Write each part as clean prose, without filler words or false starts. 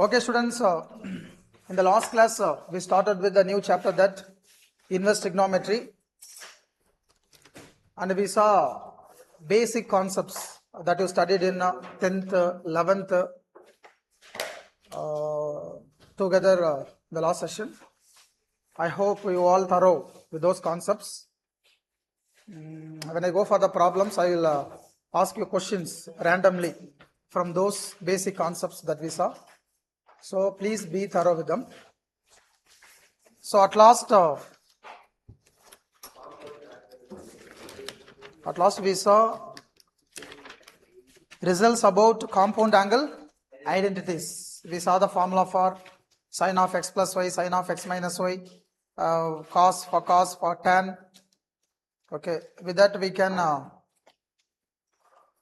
Okay, students, in the last class, we started with the new chapter that inverse trigonometry, and we saw basic concepts that you studied in 10th, 11th, together the last session. I hope you all thorough with those concepts. When I go for the problems, I will ask you questions randomly from those basic concepts that we saw. So please be thorough with them. So at last we saw results about compound angle identities. We saw the formula for sine of x plus y, sine of x minus y, cos for tan. Okay, with that we can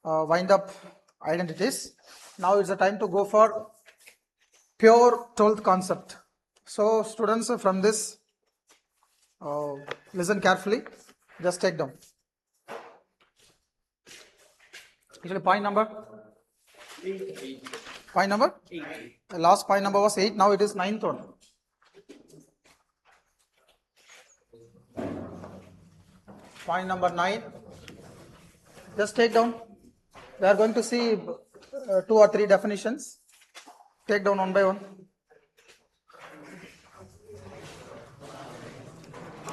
wind up identities. Now it's the time to go for pure 12th concept. So students, from this, listen carefully, just take down. Actually, point number? 8. Point number? 8. The last point number was 8, now it is 9th one. Point number 9. Just take down. We are going to see 2 or 3 definitions. Take down one by one.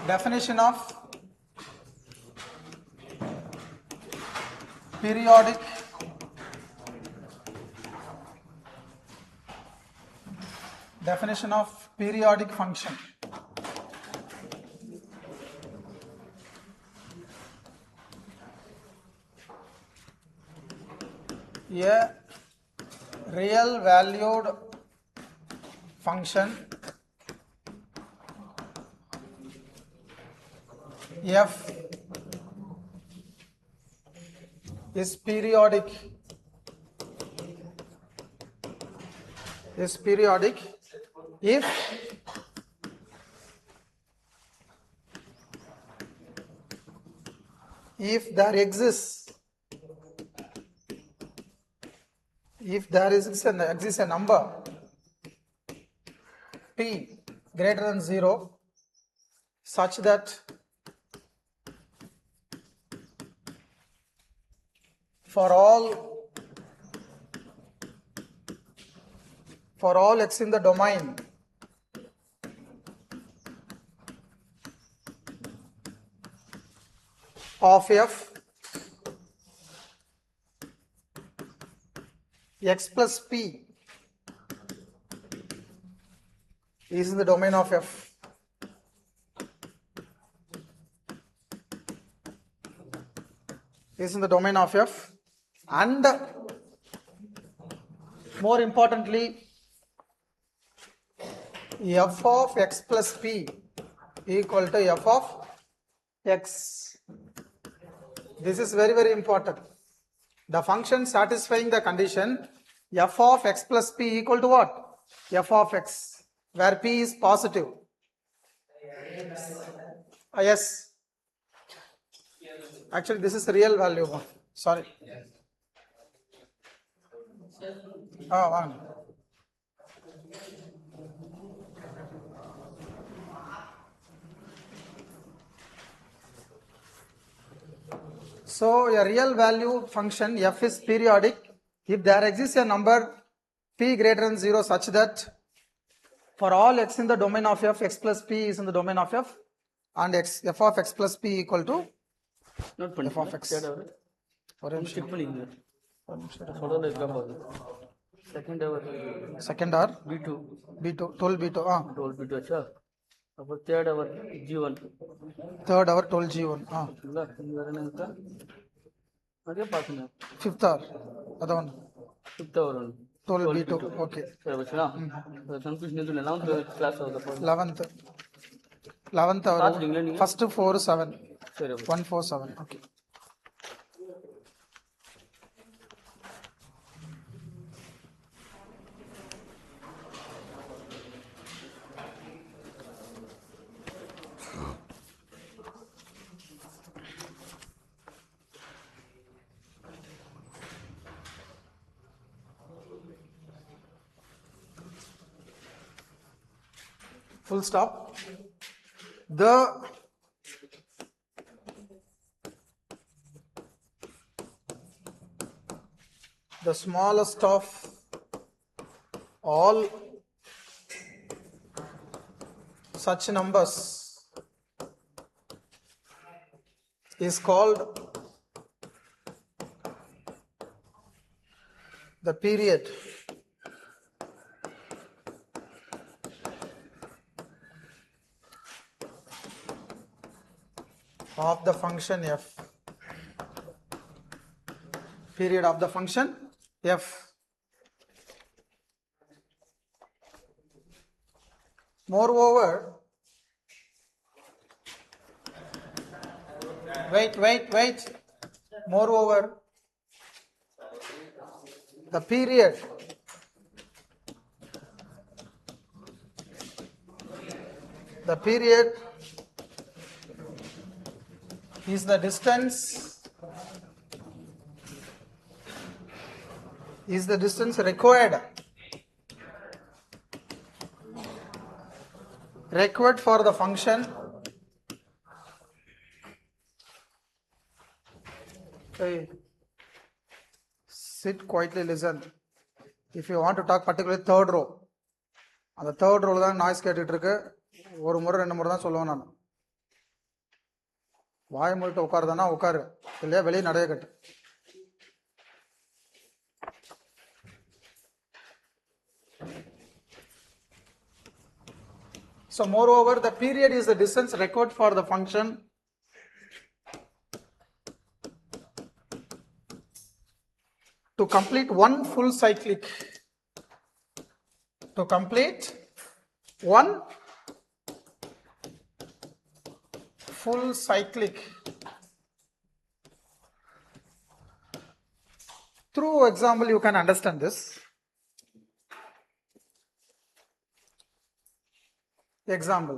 Definition of periodic function. A real valued function f is periodic if there exists a number p greater than 0 such that for all x in the domain of f, x plus p is in the domain of f. And more importantly, f of x plus p equal to f of x. This is very, very important. The function satisfying the condition f of x plus p equal to what? F of x, where p is positive. Yes. Actually, this is the real value one. Sorry. One. So a real value function f is periodic if there exists a number p greater than 0 such that for all x in the domain of f, x plus p is in the domain of f, and f of x plus p equal to f of x. Second hour B2 12 अब third our G1 12 G1 अरे पास में fifth hour adavana fifth hour 12 B2 okay ಸರಿ ಬಚ್ಚನಾ confusion ಇದ್ದಿಲ್ಲ ನಾವು class ಆದ 11th hour first 4 7 ಸರಿ 147 okay. full stop. The smallest of all such numbers is called the period of the function f. Period of the function f. Moreover, wait. Moreover, the period is the distance required for the function hey, sit quietly, listen. If you want to talk particularly third row, அந்த third ரோல தான் noise கேட்டுட்டு இருக்கு. ஒரு முறை 2 முறை தான் சொல்லுவேன் நான். வாய் மூடிட்டு உட்காருதானா உட்காரு, இல்லையா வெளியே நடைய கட்டு. So moreover, the period is the distance required for the function to complete one full cyclic. To complete one full cyclic. Through example, you can understand this. Example.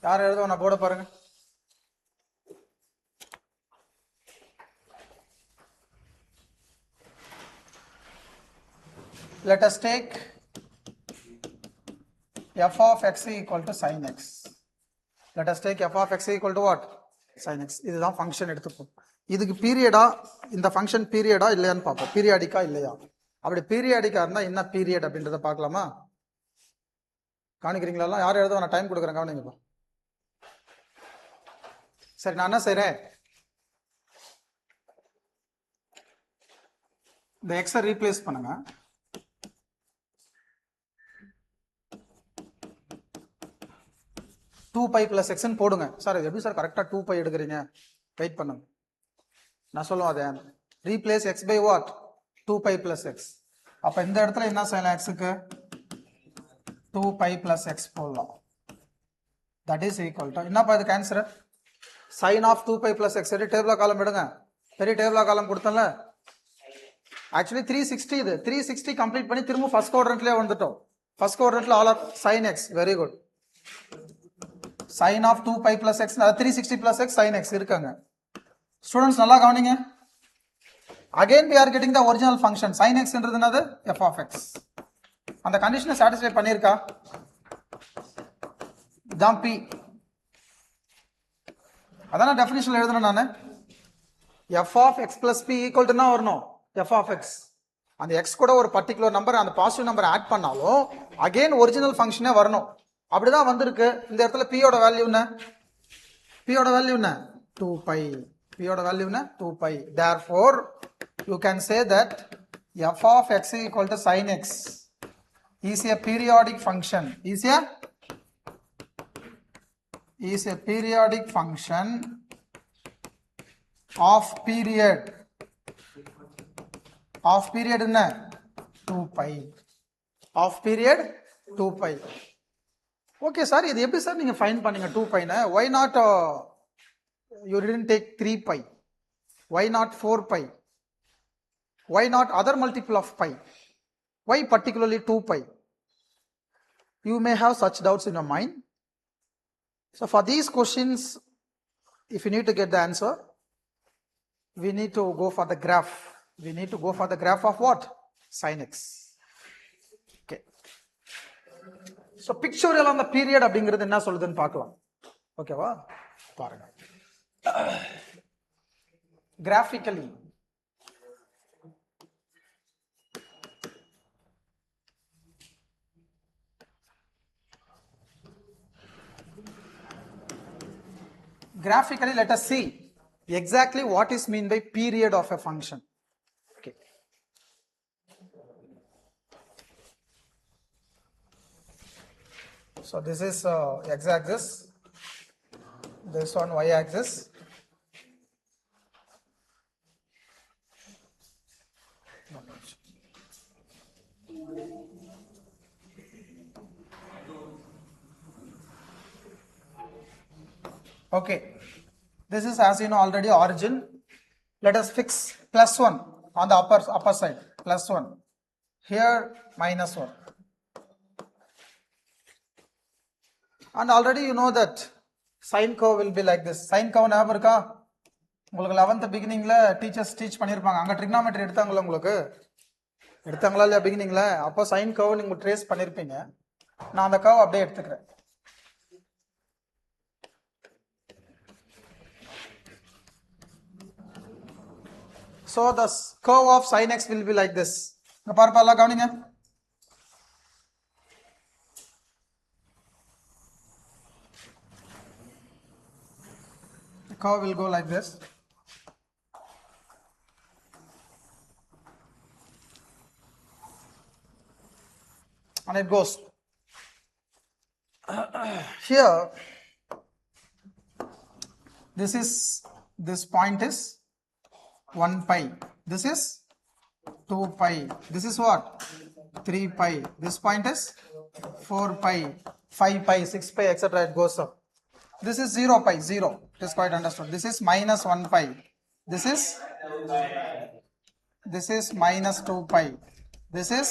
யார் எழுதுவா போட பாருங்க. Let us take f of x equal to sin x. Let us take f of x equal to what? Sin x. இதுதான் function எடுத்துப்போம். இதுக்கு பீரியடா, இந்த function பீரியடா இல்லையான்னு பார்ப்போம். பீரியாடிக்கா இல்லையா? அப்படி பீரியாடிக்கா இருந்தா என்ன பீரியட் அப்படின்றத பார்க்கலாமா? காணிக்கிறீங்களா? யார் எழுத நான் டைம் கொடுக்குறேன், கவனிங்கப்பா. சரி, நான் என்ன செய்றேன், இந்த எக்ஸை ரீப்ளேஸ் பண்ணுங்க. டூ பை பிளஸ் எக்ஸ்ன்னு போடுங்க. சார் எப்படி சார் கரெக்டாக 2π எடுக்கிறீங்க? வெயிட் பண்ணுங்க, நான் சொல்லுவோம். அதை replace x by what? 2π plus x. அப்போ இந்த இடத்துல என்ன செய்யலாம்? எக்ஸுக்கு 2π பிளஸ் எக்ஸ் போடலாம். தட் இஸ் ஈக்குவல் டு என்னப்பா இதுக்கு answer? Sine of 2π plus x. டேபிளா காலம் எடுங்க. பெரிய டேபிளா காலம் கொடுத்தல. ஆக்சுவலி 360 இது 360 கம்ப்ளீட் பண்ணி திரும்ப ஃபர்ஸ்ட் குவாட்ரண்ட்லயே வந்துட்டோம். ஃபர்ஸ்ட் குவாட்ரண்ட்ல all are sine x. Very good. sin of 2π plus x 360 plus x sin x இருக்காங்க. ஸ்டூடெண்ட்ஸ் நல்லா கவனிங்க. again we are getting the original function. sin x என்றது என்னது? f of x. அந்த கண்டிஷனை சாட்டிஸ்ஃபை பண்ணிருக்கா? தான் p. அதான டெஃபினிஷன்ல எழுதணும் நானு. f of x plus p equal to என்ன வரணும்? f of x. அந்த x கூட ஒரு பர்టిక్యులர் நம்பர், அந்த பாசிட்டிவ் நம்பர் ஆட் பண்ணாலும் again ஒரிஜினல் ஃபங்க்ஷனே வரணும். அப்படிதான் வந்திருக்கு. இந்த இடத்துல p யோட வேல்யூ என்ன? p யோட வேல்யூ என்ன? 2π. p யோட வேல்யூ என்ன? 2π. therefore you can say that f of x equal to sin x is a periodic function. Is a periodic function of period. of period என்ன? 2π. of period 2π. ஓகே சார், இது எப்படி sir நீங்க find பண்ணீங்க 2π னு? why not you didn't take 3π? why not 4π? why not other multiple of pi? why particularly 2π? You may have such doubts in your mind. So for these questions, if you need to get the answer, we need to go for the graph. We need to go for the graph of what? sin x. Okay. So pictorial on the period அப்படிங்கிறது என்ன சொல்லுதுன்னு பார்க்கலாம். ஓகேவா? பாருங்க. Graphically let us see exactly what is mean by period of a function. Okay. So this is x axis, this one y axis. Okay, this is, as you know already, origin. Let us fix +1 on the upper side, +1. Here -1. And already you know that sine curve will be like this. Sine curve ஞாபகம் இருக்கா? உங்களுக்கு 11th beginningல teachers teach பண்ணிருப்பாங்க. அங்க trigonometry எடுத்தாங்களா உங்களுக்கு? எடுத்தாங்களா இல்லையா beginningல? அப்போ sine curve நீங்க trace பண்ணிருப்பீங்க. நான் அந்த curve அப்படியே எடுத்துக்கிறேன். So the curve of sin x will be like this. இங்க பாருப்பா எல்லாம் கவனிங்க. The curve will go like this. And it goes. Here, this point is 1 pi. This is 2 pi. This is what? 3 pi. This point is 4 pi, 5 pi, 6 pi, etc. It goes up. This is 0 pi, 0. It is quite understood. This is -1 pi. This is -2 pi. This is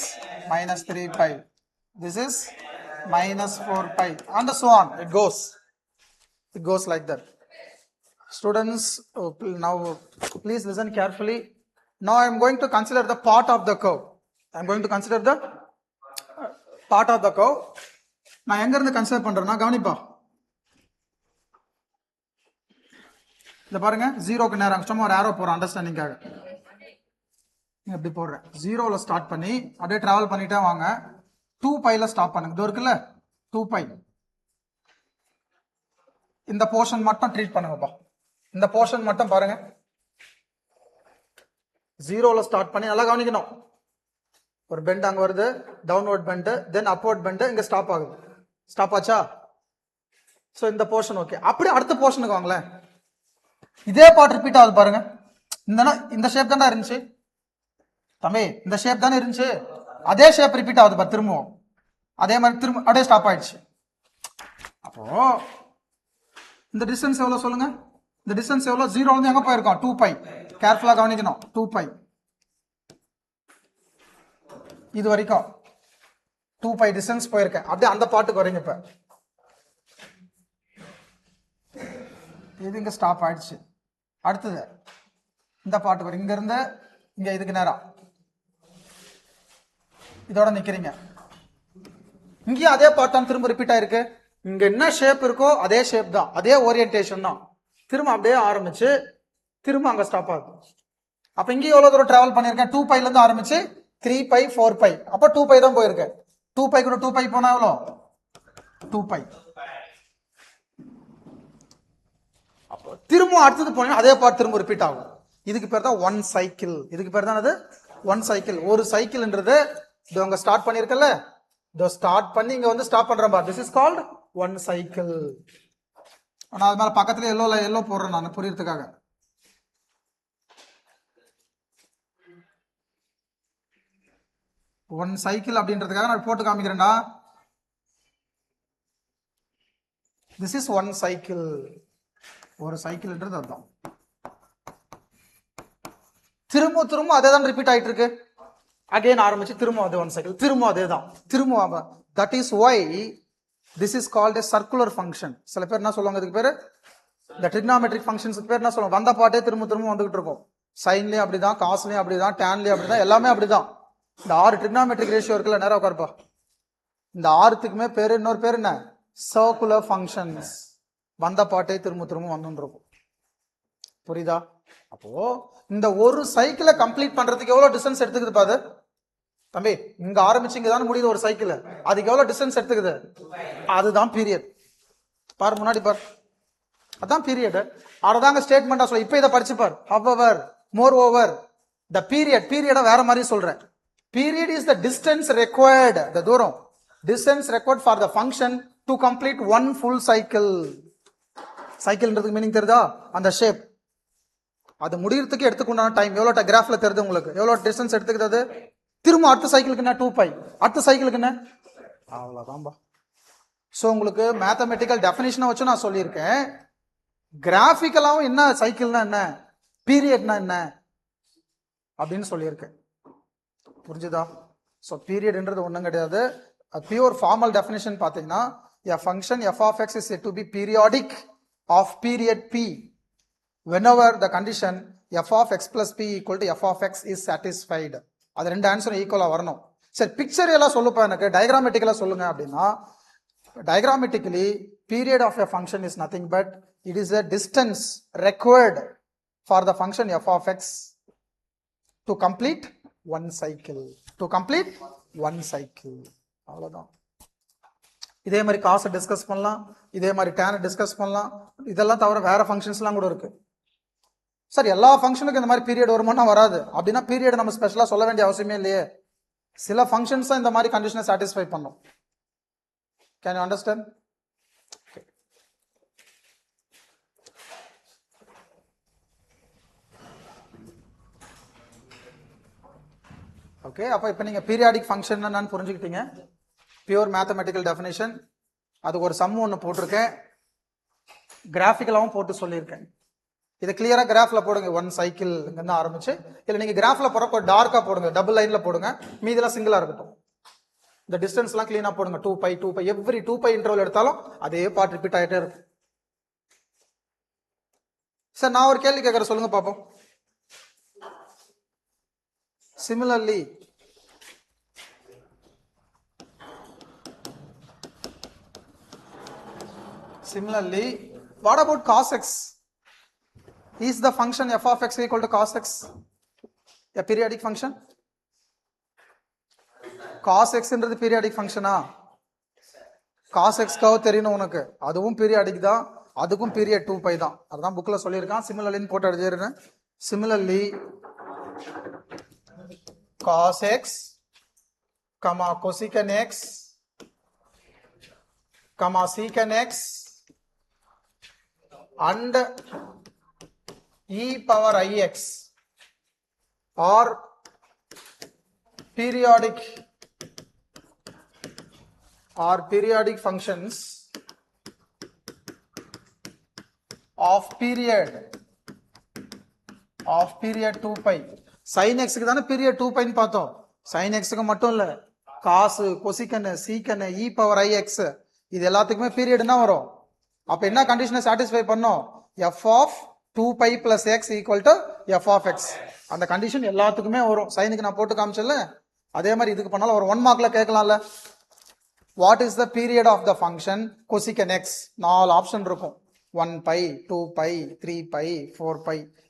-3 pi. This is -4 pi. And so on. It goes. It goes like that. Students, now please listen carefully. Now I am going to consider the part of the curve. I am going to consider the part of the curve. நான் எங்க இருந்து consider பண்றேன்னா கவனிப்பா. இந்த பாருங்க, ஜீரோக்கு நேரம் சும்மா ஒரு ஆரோ போறோம் அண்டர்ஸ்டாண்டிங்காக. எப்படி போடுறேன்? ஜீரோல ஸ்டார்ட் பண்ணி அப்படியே டிராவல் பண்ணிட்டே வாங்க. 2 பைல ஸ்டாப் பண்ணுங்க. இது இருக்குல்ல 2 பை. இந்த போர்ஷன் மட்டும் ட்ரீட் பண்ணுங்கப்பா. இந்த போர்ஷன் மட்டும் பாருங்க. ஜீரோல ஸ்டார்ட் பண்ணி நல்லா கவனிக்கணும். ஒரு பெண்ட் அங்க வருது, டவுன்வர்ட் பெண்ட், தென் அப்வர்ட் பெண்ட், இங்க ஸ்டாப் ஆகுது. ஸ்டாப் ஆச்சா? சோ இந்த போர்ஷன் ஓகே. அப்படியே அடுத்த போர்ஷனுக்கு வாங்களேன். இதே பார்ட் ரிப்பீட் ஆகுது பாருங்க. இந்த ஷேப் தானே இருந்துச்சு தம்பி, இந்த ஷேப் தானே இருந்துச்சு. அதே ஷேப் ரிப்பீட் ஆகுது பாரு திரும்பவும். அதே மாதிரி திரும்ப அப்படியே ஸ்டாப் ஆயிடுச்சு. அப்போ இந்த டிஸ்டன்ஸ் எவ்வளவு சொல்லுங்க? இந்த டிஸ்டன்ஸ் எவ்வளவு? 0 வந்து எங்க போயிருக்கோம்? 2 பை. கேர்ஃபுல்லா கவனிக்கணும். 2 பை. இது வரைக்கும் 2 பை டிஸ்டன்ஸ் போயிருக்கேன். அப்படியே அந்த பாட்டுக்கு வரீங்க. இப்ப இது இங்க ஸ்டாப் ஆயிடுச்சு. அடுத்தது இந்த பாட்டு வரும். இங்க இருந்து இங்க இதுக்கு நேரம் இதோட நிக்கிறீங்க. இங்கேயும் அதே பாட்டு தான் திரும்ப ரிப்பீட் ஆயிருக்கு. இங்க என்ன ஷேப் இருக்கோ அதே ஷேப் தான், அதே ஓரியன்டேஷன் தான். திரும்ப அப்படியே ஆரம்பிச்சு திரும்ப அங்க ஸ்டாப் ஆகுது. அப்ப இங்கேயும் எவ்வளவு தூரம் டிராவல் பண்ணிருக்கேன்? 2 பைல இருந்து ஆரம்பிச்சு 3 பை 4 பை. அப்ப 2 பை தான் போயிருக்கேன். 2 பை கூட 2 பை போனா எவ்வளோ? 2 பை. அப்போ திரும்ப அடுத்தது போனா அதே பார்ட் திரும்ப ரிப்பீட் ஆகும். இதுக்கு பேர் தான் 1 சைக்கிள். இதுக்கு பேர் தான் அது 1 சைக்கிள். ஒரு சைக்கிள்ன்றது இது அங்க ஸ்டார்ட் பண்ணிருக்கல, இதோ ஸ்டார்ட் பண்ணி இங்க வந்து ஸ்டாப் பண்றேன் பார். This is called 1 cycle. ஆனா அது மேல பக்கத்துல எல்லோ போடுறேன் நான் புரியறதுக்காக. ஒன் சைக்கிள் அப்படின்றதுக்காக நான் போட்டு காமிக்கிறேன்டா. This is 1 cycle. ஒரு சைக்கிள்ன்றது அதுதான். திரும்ப திரும்ப அதே தான் ரிப்பீட் ஆயிட்டு இருக்கு. அகைன் ஆரம்பிச்சு திரும்ப அதே 1 சைக்கிள், திரும்ப அதே தான், திரும்ப. That is why this is called a circular function. சில பேர் என்ன சொல்லுவாங்க இதுக்கு பேரு? இந்த ட்ரிக்னாமெட்ரிக் ஃபங்க்ஷன்ஸ்க்கு பேர் என்ன சொல்லுவாங்க? வந்த பாட்டே திரும்ப திரும்ப வந்துகிட்டு இருக்கும். சைன்லயும் அப்படிதான், காஸ்லயும் அப்படிதான், டேன்லயும் அப்படிதான், எல்லாமே அப்படிதான். இந்த 6 ட்ரிக்னாமெட்ரிக் ரேஷியோ இருக்குல்ல, நேரா உட்காருப்பா. இந்த 6த்துக்குமே பேரு, இன்னொரு பேர் என்ன, சர்க்குலர் ஃபங்க்ஷன்ஸ். வந்த பாட்டே திரும்ப திரும்ப வந்துட்டு இருக்கும். புரியுதா? அப்போ இந்த ஒரு சைக்கிளை கம்ப்ளீட் பண்றதுக்கு எவ்வளவு டிஸ்டன்ஸ் எடுத்துக்குது பாது தம்பி? இங்க ஆரம்பிச்சு இங்க தானே முடியுது ஒரு சைக்கிள், அதுக்கு எவ்வளவு டிஸ்டன்ஸ் எடுத்துக்குது? அதுதான் பீரியட். பாரு முன்னாடி பாரு, அதான் பீரியட். அததாங்க ஸ்டேட்மெண்டா சொல்ல. இப்ப இதை படிச்சு பார். ஹவெவர், மோர்ஓவர், த பீரியட வேற மாதிரி சொல்றேன். Period is the distance required, the தூரம், distance required for the function to complete one full cycle. சைக்கிள்ன்றதுக்கு மீனிங் தெரியுதா? அந்த ஷேப், அது முடியறதுக்கு எடுத்துக்கொண்டான டைம் எவ்வளோ கிராஃப்ல தெரியுது உங்களுக்கு? எவ்வளோ டிஸ்டன்ஸ் எடுத்துக்கிறது? திரும்ப அடுத்த சைக்கிளுக்கு என்ன 2π, அடுத்த சைக்கிளுக்கு என்ன, அவ்வளோதான்பா. ஸோ உங்களுக்கு மேத்தமெட்டிக்கல் டெஃபினிஷனை வச்சு நான் சொல்லியிருக்கேன். கிராஃபிக்கலாவும் என்ன சைக்கிள்னா என்ன, பீரியட்னா என்ன அப்படின்னு சொல்லியிருக்கேன். புரிஞ்சுதா? ஸோ பீரியட்ன்றது ஒன்றும் கிடையாது. பியூர் ஃபார்மல் டெஃபினிஷன் பார்த்தீங்கன்னா, a function f of x is said to be periodic of period p whenever the condition f of x plus p equal to f of x is satisfied. அது ரெண்டு ஆன்சரும் ஈக்குவலா வரணும். சரி, picture எல்லாம் சொல்லுப்பா, எனக்கு டயக்ராமெட்டிக்கலா சொல்லுங்க அப்படின்னா, diagrammatically period of a function is nothing but it is a distance required for the function f of x to complete one cycle, to complete one cycle. அவ்வளவுதான். இதே மாதிரி காசை டிஸ்கஸ் பண்ணலாம், இதே மாதிரி டேனை டிஸ்கஸ் பண்ணலாம். இதெல்லாம் தவிர வேற ஃபங்க்ஷன்ஸ்லாம் கூட இருக்கு. சார் எல்லா ஃபங்க்ஷனுக்கும் இந்த மாதிரி பீரியட் வருமானா வராது அப்படின்னா, பீரியட் நம்ம ஸ்பெஷலா சொல்ல வேண்டிய அவசியமே இல்லையே. சில ஃபங்க்ஷன்ஸ் தான் இந்த மாதிரி கண்டிஷனை சாட்டிஸ்ஃபை பண்ணும். Can you understand? Okay. Okay, அப்ப இப்போ நீங்க பீரியாடிக் ஃபங்க்ஷன் என்னன்னு புரிஞ்சுக்கிட்டீங்க. Pure mathematical definition. அதுக்கு ஒரு சம் ஒன்று போட்டிருக்கேன், கிராஃபிக்கலாகவும் போட்டு சொல்லியிருக்கேன். இதை கிளியரா கிராஃப்ல போடுங்க. ஒன் சைக்கிள் இருந்து ஆரம்பிச்சு, இல்லை நீங்க கிராஃப்ல போறப்ப டார்க்கா போடுங்க, டபுள் லைன்ல போடுங்க, மீதெல்லாம் சிங்கிளா இருக்கட்டும். இந்த டிஸ்டன்ஸ்லாம் கிளீனா போடுங்க. 2π எவ்ரி 2π இன்டர்வல் எடுத்தாலும் அதே பார்ட் ரிப்பீட் ஆகிட்டே இருக்கும். சார் நான் ஒரு கேள்வி கேட்கறேன், சொல்லுங்க பாப்போம். Similarly, what about cos x? Is the function f of x equal to cos x a periodic function? cos x என்றது பீரியாடிக் ஃபங்க்ஷனா? cos x காவ தெரியணும் உனக்கு, அதுவும் பீரியாடிக் தான், அதுக்கும் பீரியட் 2π தான். அதான் புக்ல சொல்லியிருக்கான். சிமிலர்லி போட்டு எழுதிடுறேன். Similarly cos x, cosecant x, secant x and e power ix are periodic functions of period 2π. sin x க்கு தானே பீரியட் 2π ன்னு பார்த்தோம். sin x க்கு மட்டும் இல்ல, cos, cosecant, secant, e power ix இது எல்லாத்துக்குமே பீரியட் என்ன வரும்? அப்ப என்ன கண்டிஷனை சாட்டிஸ்ஃபை பண்ணோம்? f of 2π plus x equal to f of x. அந்த கண்டிஷன் எல்லாத்துக்குமே வரும். சைனுக்கு நான் போட்டு காமிச்சல, அதே மாதிரி இதுக்கு பண்ணாலும் ஒரு 1 மார்க்ல கேட்கலாம்ல. What is the period of the function cosecant x? 4 option இருக்கும். 1π, 2π, 3π, 4π.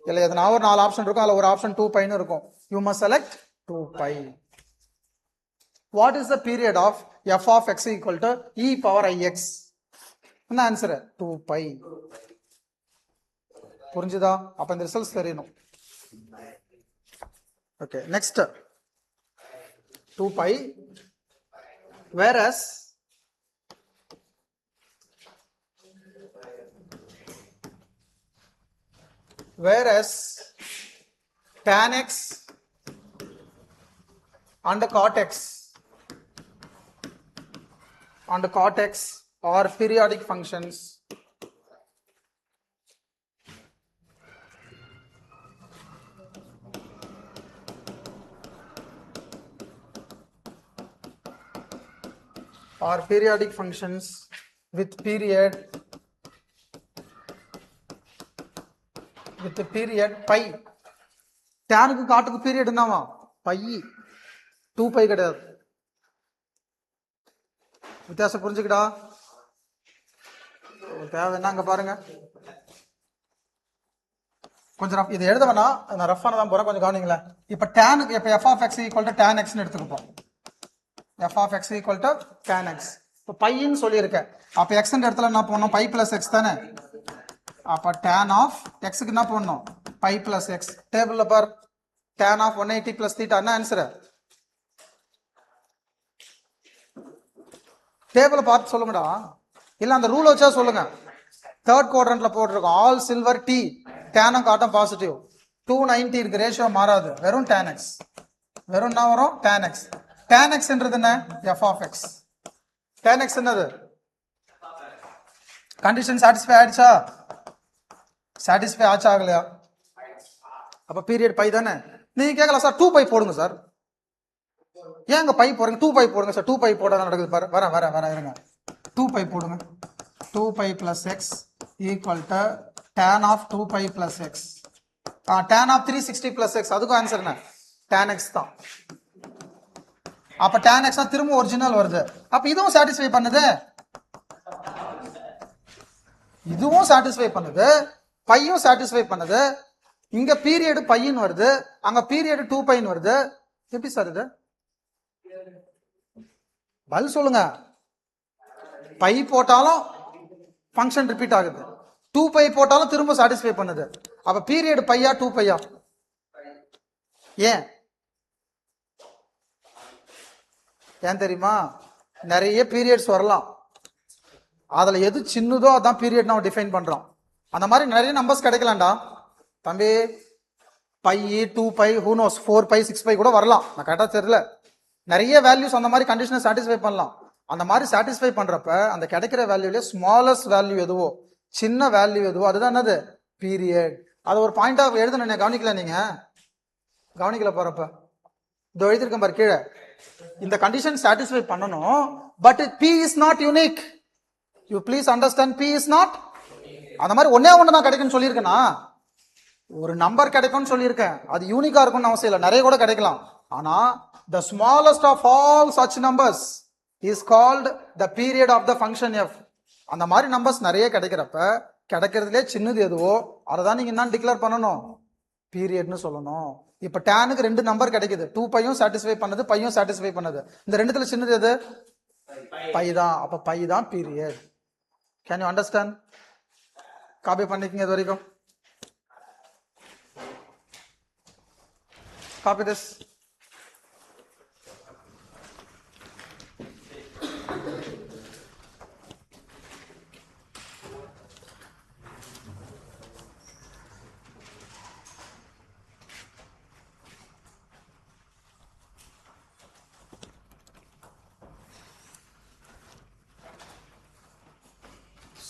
இல்லை எதனா ஒரு 4 ஆப்ஷன் இருக்கும், அதில் ஒரு ஆப்ஷன் 2πன்னு இருக்கும். You must select 2π. What is the period of f of x equal to e power ix? என்ன ஆன்சர்? 2π. புரிஞ்சுதா? அப்ப இந்த ரிசல்ட்ஸ் தெரியணும். Okay, next 2π. whereas tan x and cot x are periodic functions with period π. டேனுக்கு காட்டுக்கு period என்னவா? By. 2 by கிடையாது. வித்தியாசம் புரிஞ்சுக்கிட்டா? தேவைன்னா அங்க பாருங்க. கொஞ்சம் ரஃப், இது எழுத வேணாம், நான் ரஃபான தான் போறேன், கொஞ்சம் கவனிங்களேன். இப்ப டேனுக்கு இப்ப f of x equal to tan எக்ஸ்னு எடுத்துக்கப்போம். F of x equal to tan x. இப்போ பைன்னு சொல்லியிருக்கேன். அப்ப எக்ஸ் இடத்துல என்ன போடணும்? பை பிளஸ் எக்ஸ் தானே. அப்ப டேன் ஆஃப் எக்ஸுக்கு என்ன போடணும்? Pi plus x. டேபிள்ல பார், டேன் ஆஃப் 180 பிளஸ் தீட்டா. என்ன ஆன்சர்? டேபிளை பார்த்து சொல்லுங்கடா, இல்ல அந்த ரூல் வச்சா சொல்லுங்க. தேர்ட் குவாட்ரண்ட்ல போட்டிருக்கோம் ஆல் சில்வர் டி, டேனும் காட்டும் பாசிட்டிவ். 290 இருக்கு, ரேஷியோ மாறாது, வெறும் tan x. வெறும் என்ன வரும்? tan x. tan x என்றது என்ன? f of x. tan x என்னது? கண்டிஷன் சாட்டிஸ்ஃபை ஆயிடுச்சா? சாட்டிஸ்ஃபை ஆச்சா ஆகலையா? அப்ப பீரியட் பை தானே. நீங்க கேட்கலாம் சார் 2 பை போடுங்க சார். ஏங்க பை போடுங்க? 2 பை போடுங்க சார். 2 பை போட நடக்குது பாரு. வரேன் இருங்க. 2 பை போடுங்க. 2 pi plus x equal to tan of 2 pi plus x. tan of 360 plus x. அதுக்கும் ஆன்சர் என்ன? tan x தான். அப்ப tan x திரும்ப ஒரிஜினல் வருது. அப்ப இதுவும் சாட்டிஸ்ஃபை பண்ணுது, இதுவும் சாட்டிஸ்ஃபை பண்ணுது, பையும் சாட்டிஸ்ஃபை பண்ணுது. இங்க பீரியட் பையன் வருது, அங்க பீரியட் 2 பைன்னு வருது. எப்படி சார் இது? பதில் சொல்லுங்க. பை போட்டாலும் ஃபங்க்ஷன் ரிப்பீட் ஆகுது, 2 பை போட்டாலும் திரும்ப சாட்டிஸ்ஃபை பண்ணுது. அப்ப பீரியட் பையா 2 பையா? ஏன் தெரியுமா? நிறைய பீரியட்ஸ் வரலாம், அதுல எது சின்னதோ அதான் பீரியட் நம்ம டிஃபைன் பண்றோம். அந்த மாதிரி நிறைய நம்பர்ஸ் கிடைக்கலாம்டா தம்பி. Pi, 2 pi, who knows, 4 pi, 6 pi கூட வரலாம், நான் கரெக்டா தெரியல. நிறைய வேல்யூஸ் அந்த மாதிரி கண்டிஷனை சாட்டிஸ்ஃபை பண்ணலாம். அந்த மாதிரி சாட்டிஸ்ஃபை பண்றப்ப அந்த கிடைக்கிற வேல்யூல ஸ்மாலஸ்ட் வேல்யூ எதுவோ, சின்ன வேல்யூ எதுவோ, அதுதான் என்னது? பீரியட். அது ஒரு பாயிண்டா எழுதணும். கவனிக்கல, நீங்க கவனிக்கல போறப்ப இதோ எழுதிருக்கேன் பாரு கீழே. இந்த கண்டிஷன் சாட்டிஸ்ஃபை பண்ணணும், but P is not unique. You please understand, P is not. அந்த மாதிரி ஒன்னே ஒன்று தான் கிடைக்கும்னு சொல்லியிருக்கேனா? ஒரு நம்பர் கிடைக்கும்னு சொல்லியிருக்கேன். அது யூனிக்கா இருக்கும்னு அவசியம் இல்லை, நிறைய கூட கிடைக்கலாம். ஆனா the smallest of all such numbers is called the period of the function f. அந்த மாதிரி நம்பர்ஸ் நிறைய கிடைக்கிறப்ப கிடைக்கிறதுலே சின்னது எதுவோ அதை தான் நீங்க என்ன டிக்ளேர் பண்ணணும்? பீரியட்னு சொல்லணும். இப்ப டேனுக்கு 2 நம்பர் கிடைக்குது, 2 பையும் சாட்டிஸ்ஃபை பண்ணது, பையும் சாட்டிஸ்ஃபை பண்ணது. இந்த ரெண்டுத்துல சின்னது எது? பை தான். அப்ப பை தான் period. Can you understand? Copy பண்ணிக்கங்க இது வரைக்கும். Copy this.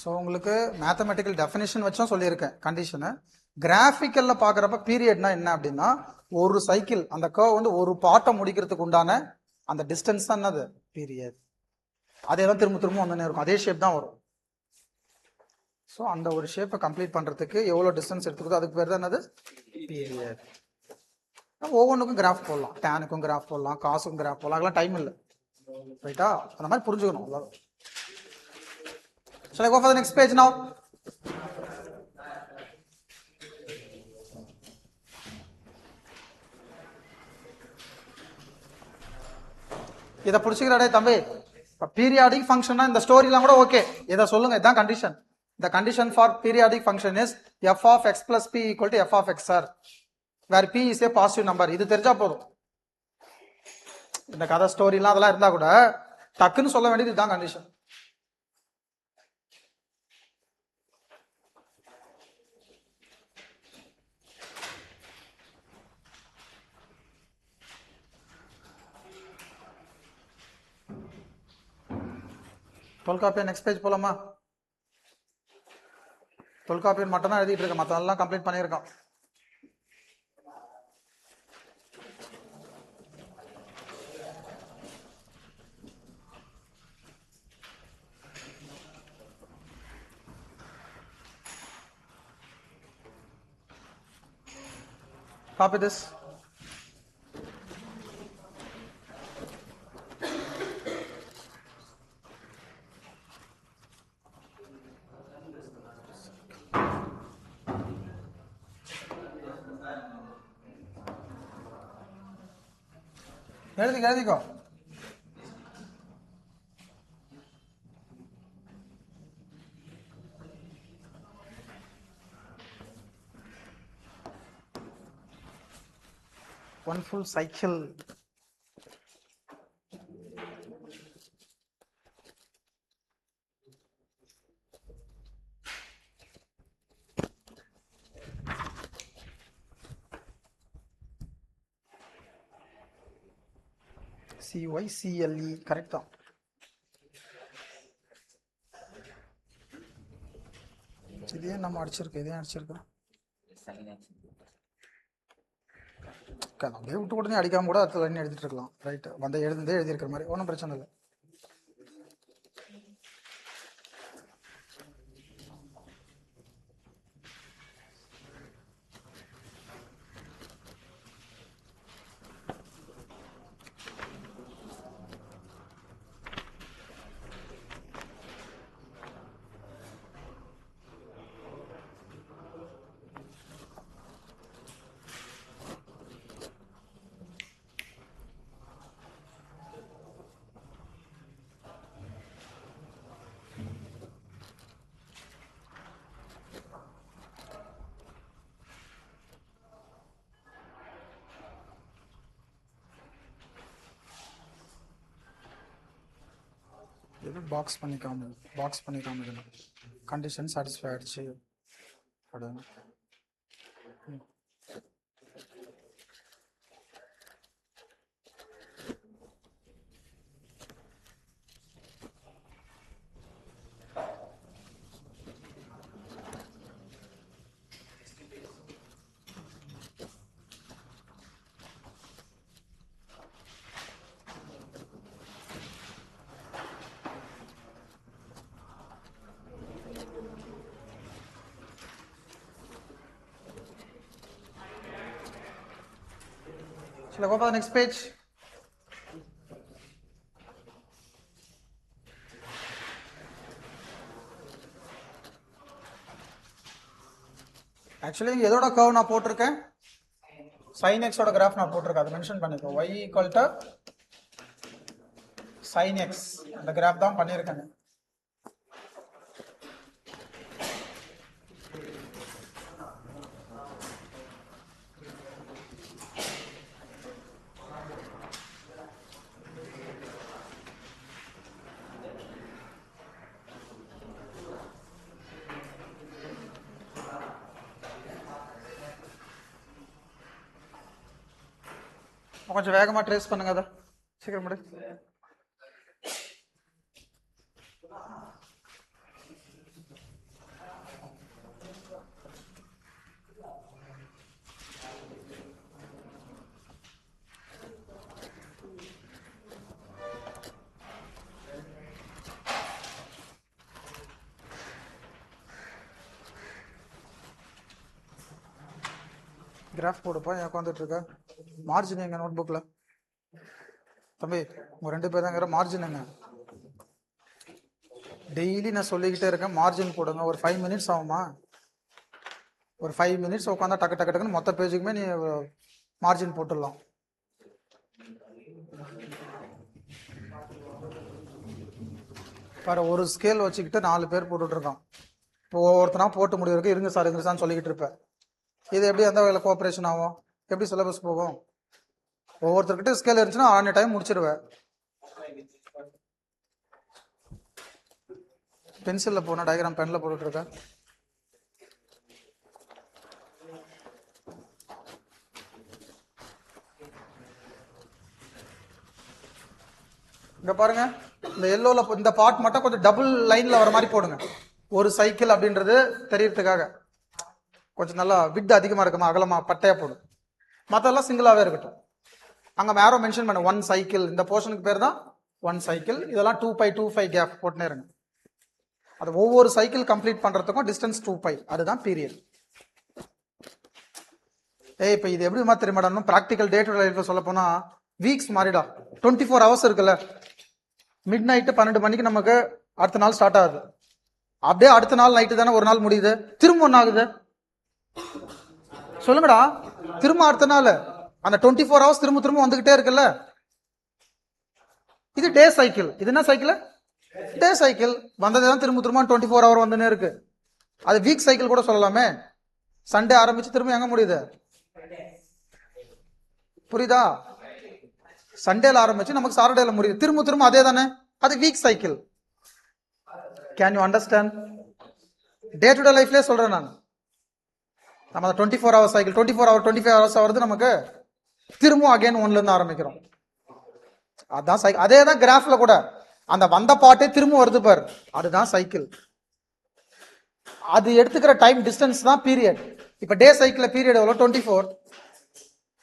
ஸோ உங்களுக்கு மேத்தமெட்டிக்கல் டெஃபினேஷன் வச்சும் சொல்லியிருக்கேன் கண்டிஷனு. கிராஃபிக்கல்ல பார்க்குறப்ப பீரியட்னா என்ன அப்படின்னா, ஒரு சைக்கிள் அந்த கர்வ் வந்து ஒரு பாட்டை முடிக்கிறதுக்கு உண்டான அந்த டிஸ்டன்ஸ் தான் என்னது? பீரியட். அதே தான் திரும்ப திரும்ப வந்துனே இருக்கும், அதே ஷேப் தான் வரும். ஸோ அந்த ஒரு ஷேப்பை கம்ப்ளீட் பண்ணுறதுக்கு எவ்வளோ டிஸ்டன்ஸ் எடுத்துக்குதோ அதுக்கு பேர் தான் என்னது? பீரியட். ஒவ்வொன்றுக்கும் கிராஃப் போடலாம், டேனுக்கும் கிராஃப் போடலாம், காசுக்கும் கிராஃப் போடலாம், அதெல்லாம் டைம் இல்லை, ரைட்டா? அந்த மாதிரி புரிஞ்சுக்கணும் அவ்வளோ. Shall I go for the next page now? இதை புடிச்சுக்கிறடே தம்பி. பீரியாடிக் ஃபங்க்ஷன்னா இந்த ஸ்டோரிலாம் கூட ஓகே, இதை சொல்லுங்க, இதுதான் condition. The condition for periodic function is f of x plus p equal to f of x sir, where p is a positive number. இது தெரிஞ்சா போதும். இந்த கதை ஸ்டோரிலாம் அதெல்லாம் இருந்தா கூட டக்குன்னு சொல்ல வேண்டியது இதுதான் கண்டிஷன். தொல்காப்பியர் நெக்ஸ்ட் பேஜ் போலாமா? தொல்காப்பியர் மட்டும் தான் எழுதிட்டு இருக்கேன், மற்றெல்லாம் கம்ப்ளீட் பண்ணியிருக்கோம். Copy this. எழுதிக்கோ. One full cycle. CYCLE correct தான். இதே நம்ம அடிச்சிருக்கோம். அப்படியே விட்டு உடனே அடிக்காம கூட அடுத்த லைன் எழுதிட்டு இருக்கலாம். ரைட், வந்து எழுதியிருக்கிற மாதிரி ஒன்றும் பிரச்சனை இல்லை. இது பாக்ஸ் பண்ணி காமிக்கணும். கண்டிஷன் சாட்டிஸ்ஃபை ஆயிடுச்சு அப்படின்னு. Shall I go for the next page? Actually இங்கே எதோட கர்வ் நான் போட்டிருக்கேன், sin x ஓட கிராஃப் நான் போட்டிருக்கேன், அதை மென்ஷன் பண்ணிக்கோ. y equal to sin x அந்த கிராஃப் தான் பண்ணியிருக்கேன். கொஞ்சம் வேகமாக ட்ரேஸ் பண்ணுங்க, அதை சீக்கிரம் முடி. கிராஃப் போடுப்பா, ஏன் உட்காந்துட்டு இருக்க? மார்ஜின் எங்க நோட் புக்ல? தம்பி, உங்க 2 பேர் தாங்கிற மார்ஜின் எங்க? டெய்லி நான் சொல்லிக்கிட்டே இருக்கேன் மார்ஜின் போடுங்க. ஒரு 5 மினிட்ஸ் ஆகுமா? ஒரு 5 மினிட்ஸ் உட்காந்தா டக்கு டக்குன்னு மொத்த பேஜுக்குமே நீ மார்ஜின் போட்டுடலாம். பாரு, ஒரு ஸ்கேல் வச்சுக்கிட்டு 4 பேர் போட்டுட்டு இருக்கான். இப்போ ஒவ்வொருத்தனா போட்டு முடிவு இருங்க சார்னு சொல்லிக்கிட்டு இருப்பேன். இது எப்படி எந்த வகையில் கோஆப்ரேஷன் ஆகும்? எப்படி சிலபஸ் போகும்? ஒவ்வொருத்தர்கிட்ட ஸ்கேல் இருந்துச்சுன்னா ஆன டைம் முடிச்சிருவேன். பென்சிலில் போன டயக்ராம் பென்னில் போட்டுட்டு இருக்கேன். இங்க பாருங்க, இந்த எல்லோல இந்த பார்ட் மட்டும் கொஞ்சம் டபுள் லைன்ல வர மாதிரி போடுங்க. ஒரு சைக்கிள் அப்படின்றது தெரியறதுக்காக கொஞ்சம் நல்லா விட் அதிகமா இருக்குமா, அகலமா பட்டையா போடும். மற்றெல்லாம் சிங்கிளாவே இருக்கட்டும். அங்க மேரோ மென்ஷன் பண்ண 1 சைக்கிள், இந்த போர்ஷனுக்கு பேர் தான் 1 சைக்கிள். இதெல்லாம் 2π கேப் போட்டுனே இருங்க. அது ஒவ்வொரு சைக்கிள் கம்ப்ளீட் பண்றதுக்கும் டிஸ்டன்ஸ் 2π, அதுதான் பீரியட். இப்ப இது எப்படி மாதிரி தெரியுமாடா, ப்ராக்டிக்கல் டே டு லைஃப்ல சொல்ல போனா வீக்ஸ் மாறிடா. 24 ஹவர்ஸ் இருக்குல்ல, மிட் நைட்டு 12 மணிக்கு நமக்கு அடுத்த நாள் ஸ்டார்ட் ஆகுது. அப்படியே அடுத்த நாள் நைட்டு தானே ஒரு நாள் முடியுது, திரும்ப ஒன்னு ஆகுது. சொல்லுங்கடா, திரும்ப அடுத்த நாள் அந்த 24 ஹவர்ஸ் திரும்ப வந்துகிட்டே இருக்குல்ல. இது டே சைக்கிள். இது என்ன சைக்கிள்? டே சைக்கிள். வந்ததுதான் திரும்ப திரும்ப 24 ஹவர் வந்துனே இருக்கு. அது வீக் சைக்கிள் கூட சொல்லலாமே. சண்டே ஆரம்பிச்சு திரும்ப எங்க முடியுது? புரியுதா? சண்டேல ஆரம்பிச்சு நமக்கு சாட்டர்டேல முடியுது. திரும்ப திரும்ப அதே தானே. அது week cycle. Can you understand? Day to day லைஃப்லயே சொல்றேன் நான். நம்ம 24 ஹவர் சைக்கிள் 25 ஹவர்ஸ் வருது நமக்கு. திரும்ப அகைன் ஒன்ல இருந்து ஆரம்பிக்கிறோம். அதான் சைக்கிள். அதே தான் கிராஃப்ல கூட அந்த வந்த பாட்டே திரும்ப வருது பார், அதுதான் சைக்கிள். அது எடுத்துக்கிற டைம் டிஸ்டன்ஸ் தான் பீரியட். இப்ப டே சைக்கிள் பீரியட் எவ்வளோ?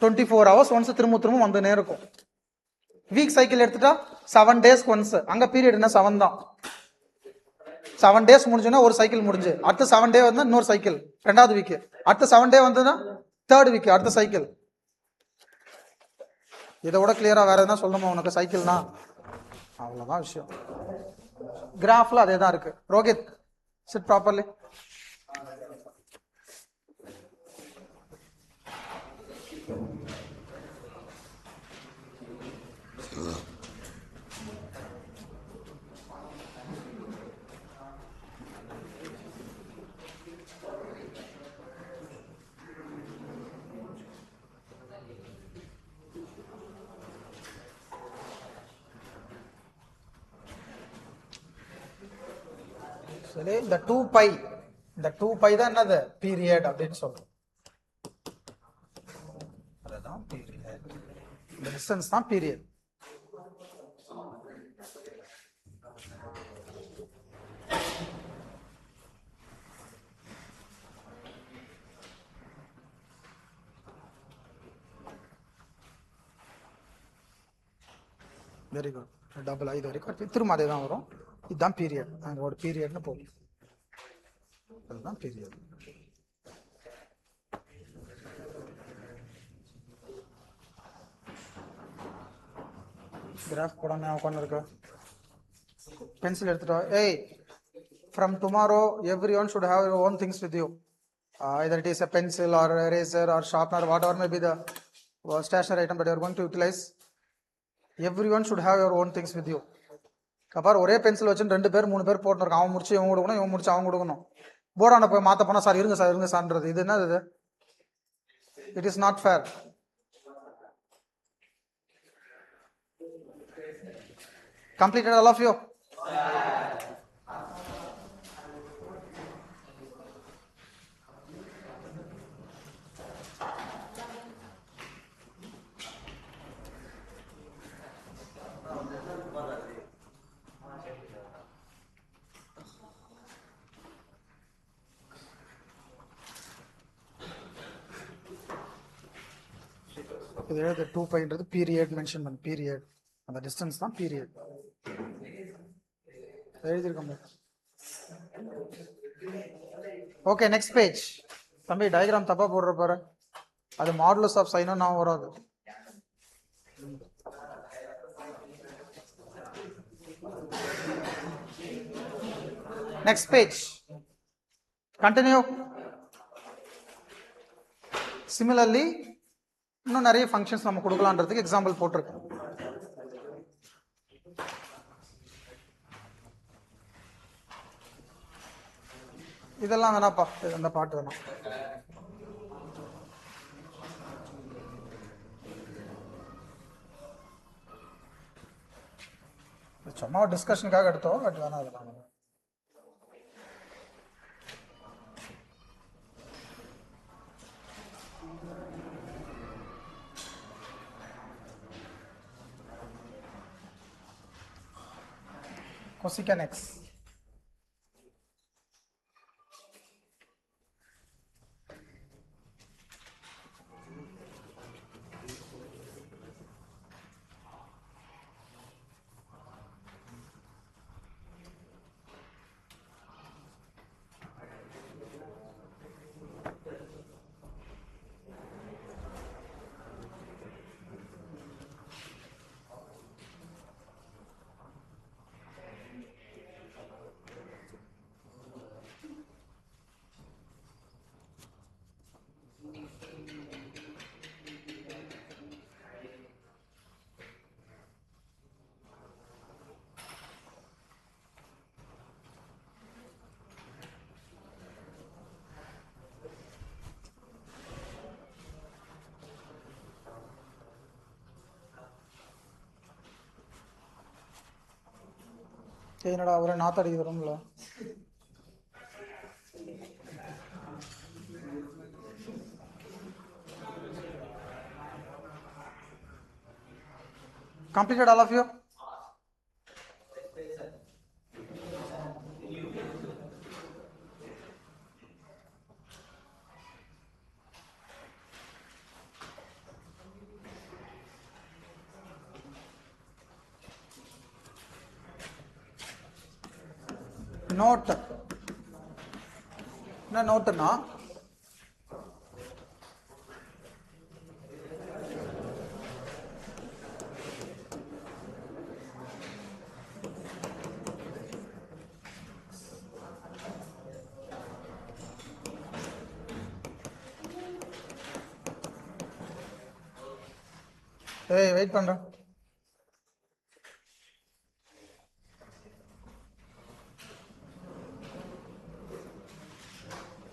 24 ஹவர்ஸ் ஒன்ஸ் திரும்ப திரும்ப வந்துனே இருக்கும். வீக் சைக்கிள் எடுத்துட்டா 7 டேஸ்க்கு ஒன்ஸ். அங்க பீரியட் என்ன 7 தான். 7 டேஸ் முடிஞ்சுன்னா ஒரு சைக்கிள் முடிஞ்சு. அடுத்த 7 டே வந்து இன்னொரு சைக்கிள், ரெண்டாவது வீக். அடுத்த 7 டே வந்ததுன்னா தேர்ட் வீக், அடுத்த சைக்கிள். இதை விட கிளியரா வேற எதுனா சொல்லணுமா உனக்கு சைக்கிள்னா? அவ்வளவுதான் விஷயம். கிராஃப்ல அதே தான் இருக்கு. Rohit, sit properly. சரி, இந்த 2π, இந்த 2π தான் என்னது? பீரியட் அப்படின்னு சொல்றோம். அதுதான் பீரியட். இந்த டிஸ்டன்ஸ் தான் பீரியட். Very good. டபுள் இது வரைக்கும் திரும்ப அதே தான் வரும். இதுதான் பீரியட். அங்கே ஒரு பீரியட்னு போகும். அதுதான் பீரியட். கிராஃப் போடாம உட்காந்து இருக்கு. பென்சில் எடுத்துட்டோம். ஏய், from tomorrow everyone should have your own things with you. Either it is a pencil or eraser or sharpener, whatever may be the stationery item that you are going to utilize. Everyone should have your own things with you. அப்புறம் ஒரே pencil வச்சு 2 பேர் 3 பேர் போட்டுருக்கான். அவன் முடிச்சு இவன் கொடுக்கணும், இவன் முடிச்சு அவன் கொடுக்கணும். போர்டான போய் மாத்த போனா சார் இருங்க சார்ன்றது. இது என்னது? இது it is not fair. Completed all of you? இது 2πன்றது பீரியட் மென்ஷன் பண்ணு. பீரியட், அந்த டிஸ்டன்ஸ் தான் பீரியட். எழுதிருக்கோம். Okay, next page. தம்பி டயக்ராம் தப்பா போடுற பாரு. அது மாடுலஸ் ஆஃப் சைனும் நான் வராது. Next page. கண்டினியூ. சிமிலர்லி இன்னும் நிறைய ஃபங்க்ஷன்ஸ் நம்ம கொடுக்கலான்றதுக்கு எக்ஸாம்பிள் போட்டிருக்கேன். இதெல்லாம் வேணாப்பா, அந்த பாட்டு வேணாம். சும்மா டிஸ்கஷனுக்காக எடுத்தோம், பட் வேணாம் அதெல்லாம். cosecant x. என்னடா ஒரே நாத்தடிக்குது ரூம்ல. Completed all of you? Note. என்ன நோட்டுனா வெயிட் பண்றேன்.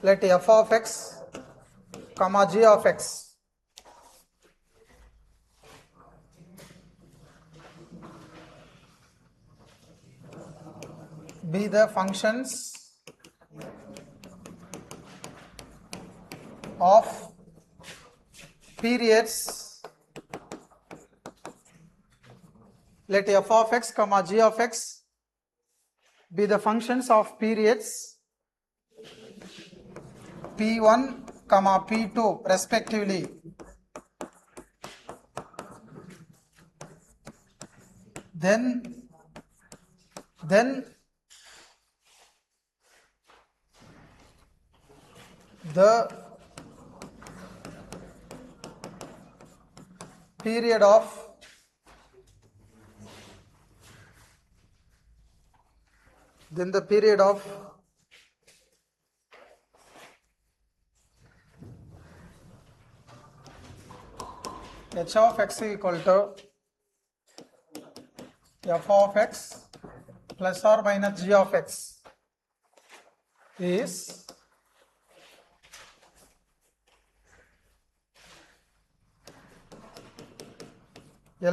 Let f of x comma g of x be the functions of periods. Let f of x comma g of x be the functions of periods p1 comma p2 respectively. Then the period of h of x equal to f of x plus or minus g of x is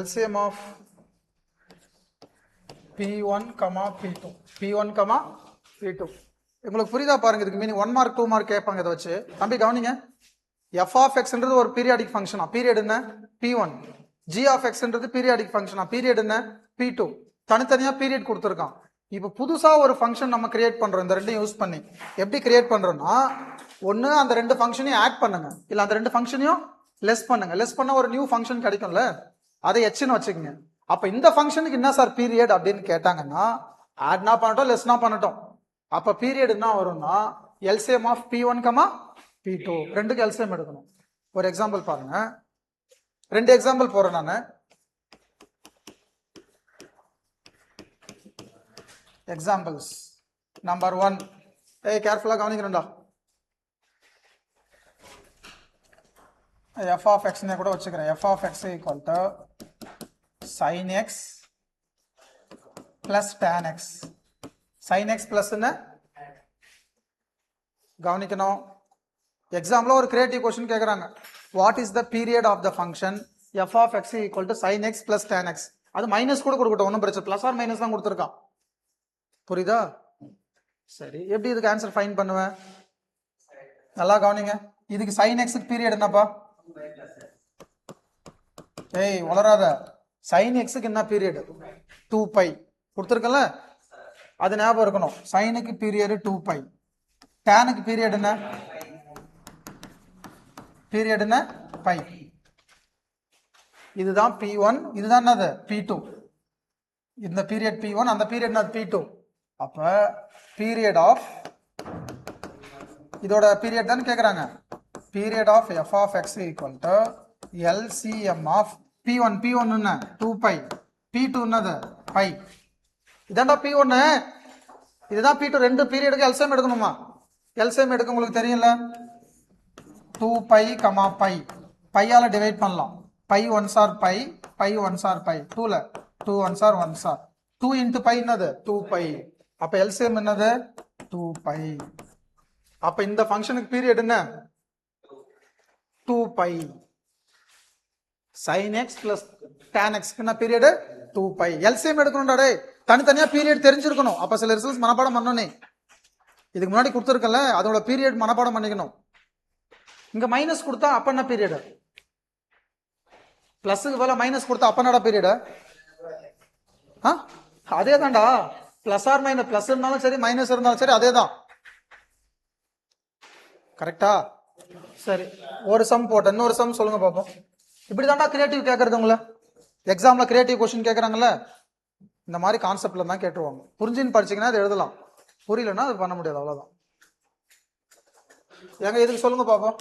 LCM of P1, P2. P1, P2. உங்களுக்கு புரியுதா பாருங்க. இதுக்கு meaning 1 mark 2 mark கேட்பாங்க. இதை வச்சு தம்பி கவனிங்க. f of x ன்றது ஒரு பீரியாடிக் ஃபங்க்ஷனா? பீரியட் என்ன? P1. g of x ன்றது பீரியாடிக் ஃபங்க்ஷனா? பீரியட் என்ன? P2. தனித்தனியா பீரியட் கொடுத்துருக்கான். இப்போ புதுசா ஒரு ஃபங்க்ஷன் நம்ம கிரியேட் பண்றோம். இந்த ரெண்டையும் யூஸ் பண்ணி எப்படி கிரியேட் பண்றோம்னா, ஒன்னு அந்த ரெண்டு ஃபங்க்ஷனையும் ஆட் பண்ணுங்க, இல்ல அந்த ரெண்டு ஃபங்க்ஷனையும் லெஸ் பண்ணுங்க. லெஸ் பண்ண ஒரு நியூ ஃபங்க்ஷன் கிடைக்கும்ல, அதை எச்னு வச்சுக்கோங்க. அப்ப இந்த ஃபங்க்ஷனுக்கு என்ன சார் பீரியட் அப்படின்னு கேட்டாங்கன்னா, ஆட்னா பண்ணட்டும் லெஸ்னா பண்ணட்டும். அப்ப பீரியட் என்ன வரும்னா LCM of P1, P2. ரெண்டுக்கு LCM எடுக்கணும். ஒரு எக்ஸாம்பிள் பாருங்க. ரெண்டு எக்ஸாம்பிள் போறேன் நானு. Examples number 1. கேர்ஃபுல்லா கவனிக்கணும்டா. f of x னே கூட வச்சுக்கிறேன். f of x equal to sin x plus tan x. sin x plus என்ன கவனிக்கணும். எக்ஸாம்பிள் ஒரு கிரியேட்டிவ் क्वेश्चन கேக்குறாங்க. what is the period of the function f of x equal to sin x plus tan x? அது minus கூட கொடுக்கட்டும், ஒன்றும் பிரச்சனை. Plus R minus தான் கொடுத்துருக்கான். புரியுதா? சரி, எப்படி இதுக்கு ஆன்சர் ஃபைண்ட் பண்ணுவேன்? நல்லா கவனிங்க. இதுக்கு sin x க்கு பீரியட் என்னப்பா? வளராத. sin x க்கு என்ன பீரியட்? 2π கொடுத்துருக்கல, அது ஞாபகம் இருக்கணும். சைனுக்கு பீரியட் 2π, டேனுக்கு பீரியட் என்ன? பீரியட் என்ன? π. இதுதான் P1, இதுதான் என்னது? P2. இந்த பீரியட் P1, அந்த பீரியட் என்னது? P2. அப்ப பீரியட் ஆஃப், இதோட பீரியட் தான் கேக்குறாங்க. Period of f of x equal to LCM of P1. P1 என்ன? 2π. P2 என்னது? π. இதாண்டா P1. இதுதான் P2. ரெண்டு பீரியடுக்கு LCM எடுக்கணுமா? LCM எடுக்க உங்களுக்கு தெரியல. 2π, π. பையால டிவைட் பண்ணலாம். π 1s are π, π 1s are π. 2ல 2 1s are 1s are 2 into π என்னது? 2π. அப்ப LCM என்னது? 2π. அப்ப இந்த ஃபங்க்ஷனுக்கு பீரியட் என்ன? 2π. sin x plus tan x என்ன பீரியட்? 2π. LCM எடுக்கணும்டா டேய். தனித்தனியா பீரியட் தெரிஞ்சிருக்கணும். அப்ப சில ரிசல்ட்ஸ் மனப்பாடம் பண்ணனே. இதுக்கு முன்னாடி கொடுத்துருக்கல, அதோட பீரியட் மனப்பாடம் பண்ணிக்கணும். இங்க மைனஸ் கொடுத்தா அப்ப என்ன பீரியட்? பிளஸுக்கு பதிலா மைனஸ் கொடுத்தா அப்ப என்னடா பீரியட்? அதே தான்டா. பிளஸ் ஆர் மைனஸ், பிளஸ் இருந்தாலும் சரி மைனஸ் இருந்தாலும் சரி அதே தான். கரெக்டா? சரி, ஒரு சம் போட்ட இன்னொரு சம் சொல்லுங்க பாப்போம். இப்படிதான்டா கிரியேட்டிவ் கேட்கறது. உங்களை எக்ஸாம்ல கிரியேட்டிவ் கொஸ்டின் கேட்கறாங்கல்ல, இந்த மாதிரி கான்செப்ட்ல தான் கேட்டுருவாங்க. புரிஞ்சுன்னு படிச்சீங்கன்னா அது எழுதலாம், புரியலன்னா அது பண்ண முடியாது, அவ்வளவுதான். எங்க இதுக்கு சொல்லுங்க பாப்போம்.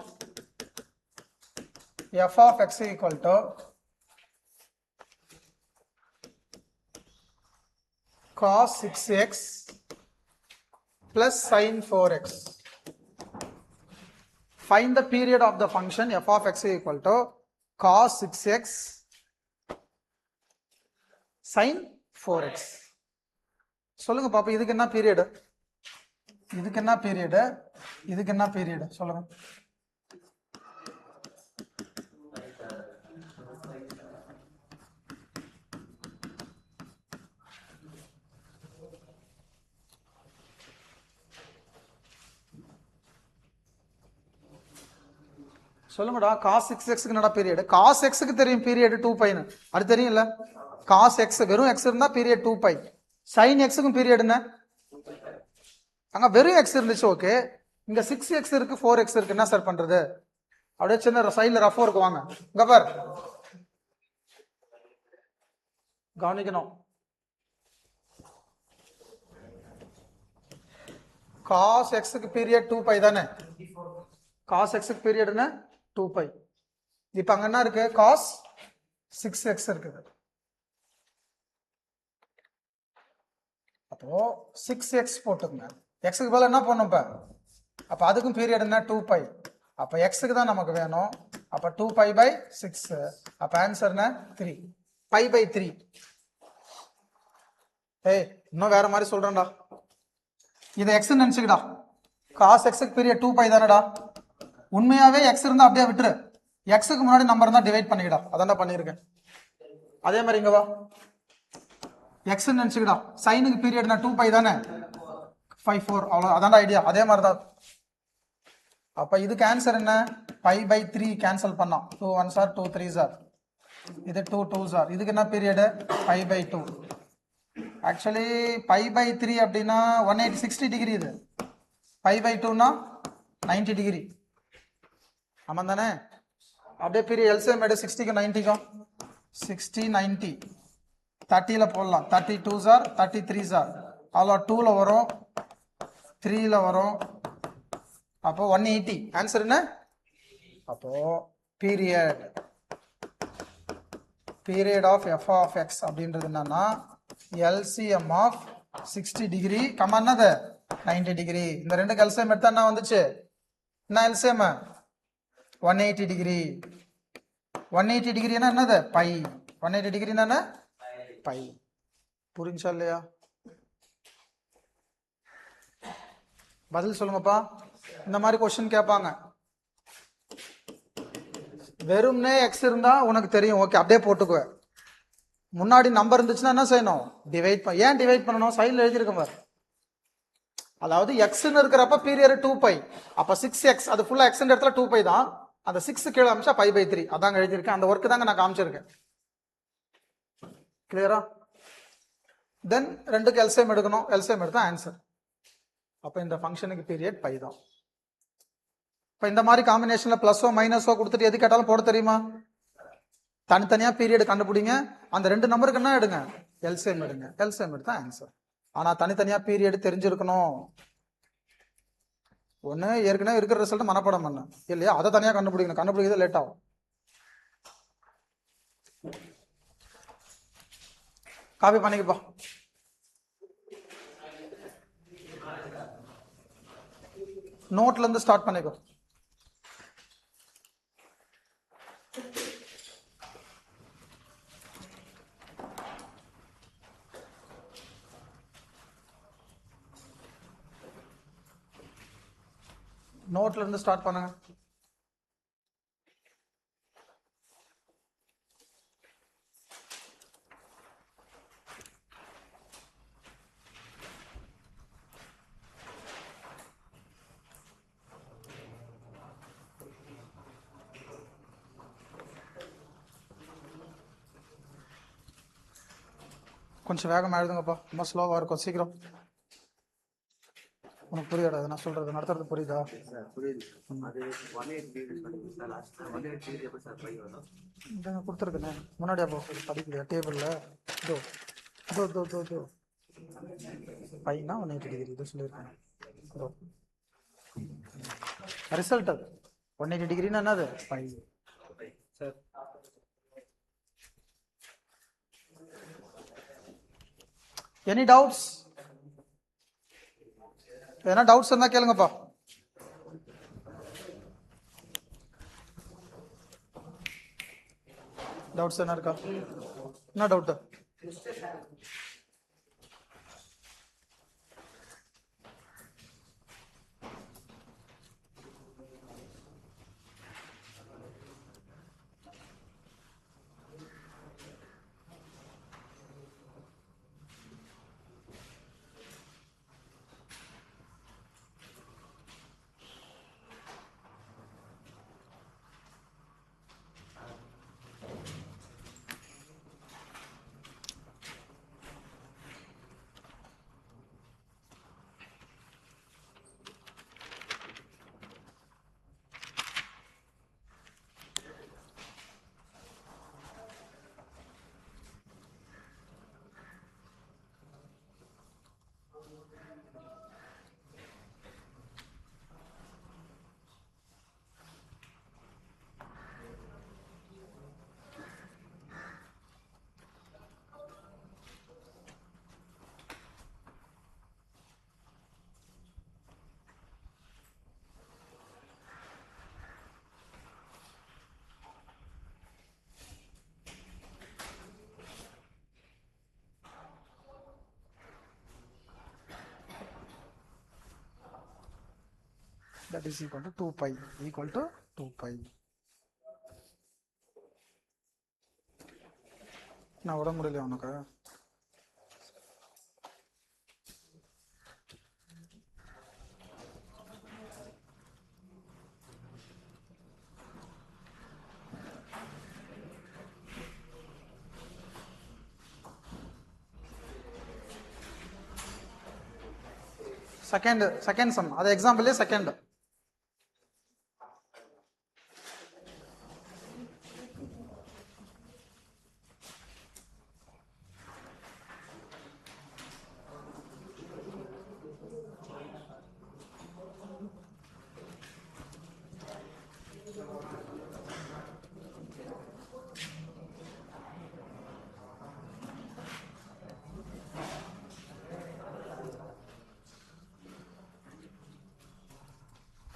f of x equal to cos 6x plus sin 4x. Find the period of the function f of x equal to cos 6x sin 4x. சொல்லுங்க பாப்பா, இதுக்கு என்ன பீரியட்? இதுக்கு என்ன பீரியட்? இதுக்கு என்ன பீரியட் சொல்லுங்க. சொல்லுங்கடா. cos 6x க்கு என்னடா பீரியட்? cos x க்கு தெரியும் பீரியட் 2π ன்னு, அது தெரியும்ல. cos x வெறும் x இருந்தா பீரியட் 2π. sin x க்கும் பீரியட் என்ன? அங்க வெறும் x இருந்துச்சு, ஓகே. இங்க 6x இருக்கு 4x இருக்கு, என்ன சார் பண்றது? அப்படியே சின்ன சைடுல ரஃப் ஒர்க் வாங்க. இங்க பார், கவனிக்கணும். cos x க்கு பீரியட் 2π தானே? cos x க்கு பீரியட் என்ன? 2π. இப்ப அங்க என்ன இருக்கு? cos 6x இருக்குது. அப்போ 6x போட்டுங்க. x க்கு பதிலா என்ன பண்ணும் இப்ப? அப்ப அதுக்கும் பீரியட் என்ன? 2π. அப்ப x க்கு தான் நமக்கு வேணும். அப்ப 2π/6. அப்ப ஆன்சர் என்ன? 3. π/3. ஏய், இன்னும் வேற மாதிரி சொல்றேன்டா. இதை x நினைச்சுக்கடா. cos x க்கு பீரியட் 2π தானடா. உண்மையாவே x இருந்தா அப்படியே விட்டுரு. x க்கு முன்னாடி நம்பர் இருந்தா டிவைட் பண்ணிக்கடா. அதான்டா பண்ணிருக்கேன். அதே மாதிரி இங்க வா, x நினைச்சுக்கடா. சைனுக்கு பீரியட் என்ன? 2π தானே. 5 4 அவ்வளவு, அதான்டா ஐடியா. அதே மாதிரி தான். அப்ப இதுக்கு ஆன்சர் என்ன? π/3 கேன்சல் பண்ணலாம். 2 1s are 2 3s are, இது 2 2s are. இதுக்கு என்ன பீரியட்? π/2. ஆக்சுவலி π/3 அப்படின்னா 180 60 டிகிரி. இது π/2னா 90 டிகிரி. ஆமா தானே? அப்படியே பீரியட் எல்சிஎம் எடு. 60க்கும் 90க்கும் 60 90 30ல போடலாம். 30 2s are 30 3s are, அவ்வளோ 2ல வரும் 3ல வரும். அப்போ 180. ஆன்சர் என்ன? அப்போ period of f of x அப்படின்றது என்னன்னா எல்சிஎம் ஆஃப் 60 டிகிரி கமா என்னது 90 டிகிரி. இந்த ரெண்டுக்கு எல்சிஎம் எடுத்தா என்ன வந்துச்சு? என்ன எல்சிஎம்? 180 டிகிரி. 180 டிகிரினா என்னது? பை. 180 டிகிரி என்ன? பை. புரிஞ்சா இல்லையா? பதில் சொல்லுங்கப்பா. இந்த மாதிரி கொஸ்டின் கேட்பாங்க. வெறும்னே எக்ஸ் இருந்தா உனக்கு தெரியும், ஓகே, அப்படியே போட்டுக்குவேன். முன்னாடி நம்பர் இருந்துச்சுன்னா என்ன செய்யணும்? டிவைட். ஏன் டிவைட் பண்ணணும்? சைடில் எழுதியிருக்க பாரு. அதாவது எக்ஸ்ன்னு இருக்கிறப்ப பீரியட் 2π. அப்ப 6x அது ஃபுல்லா எக்ஸ் இடத்துல 2π தான். அந்த 6 கீழே அமைச்சா π/3. அதாங்க எழுதியிருக்கேன். அந்த ஒர்க் தாங்க நான் காமிச்சிருக்கேன். கிளியரா? தென் ரெண்டுக்கு எல்சிஎம் எடுக்கணும். எல்சிஎம் எடுத்தா ஆன்சர். அப்ப இந்த ஃபங்க்ஷனுக்கு பீரியட் π தான். இப்ப இந்த மாதிரி காம்பினேஷன்ல பிளஸோ மைனஸோ கொடுத்துட்டு எது கேட்டாலும் போட தெரியுமா? தனித்தனியா பீரியட் கண்டுபிடிங்க. அந்த ரெண்டு நம்பருக்கு என்ன எடுங்க? எல்சிஎம் எடுங்க. எல்சிஎம் எடுத்தா ஆன்சர். ஆனா தனித்தனியா பீரியட் தெரிஞ்சிருக்கணும். ஒண்ணு ஏற்கனவே இருக்கிற ரிசல்ட் மனப்பாடம் பண்ண இல்லையா, அதை தனியா கண்டுபிடிக்கணும். கண்டுபிடிக்கிறது லேட் ஆகும். காப்பி பண்ணிக்கப்பா. நோட்ல இருந்து ஸ்டார்ட் பண்ணிக்கோ. நோட்ல இருந்து ஸ்டார்ட் பண்ணுங்க. கொஞ்சம் வேகமாக எழுதுங்கப்பா, ரொம்ப ஸ்லோவாக இருக்கும், சீக்கிரம். உனக்கு புரியாதா நான் சொல்றது, நடத்துறது புரியுதா? இங்க கொடுத்துருக்கேனே முன்னாடியா போ, படிக்கலையா டேபிள்ல? இதோ இதோ இதோ இதோ இதோ பையனா 180 டிகிரி இது சொல்லியிருக்கேன். இதோ ரிசல்ட் அது 180 டிகிரின்னா என்னது? பை. Sir any doubts? எதனா டவுட்ஸ் இருந்தா கேளுங்கப்பா. டவுட்ஸ் என்ன இருக்கா? என்ன doubt? That is equal to 2 pi, equal to 2 pi. நான் விட முடியல உனக்கு. செகண்ட் சம், அது எக்ஸாம்பிளே செகண்ட்.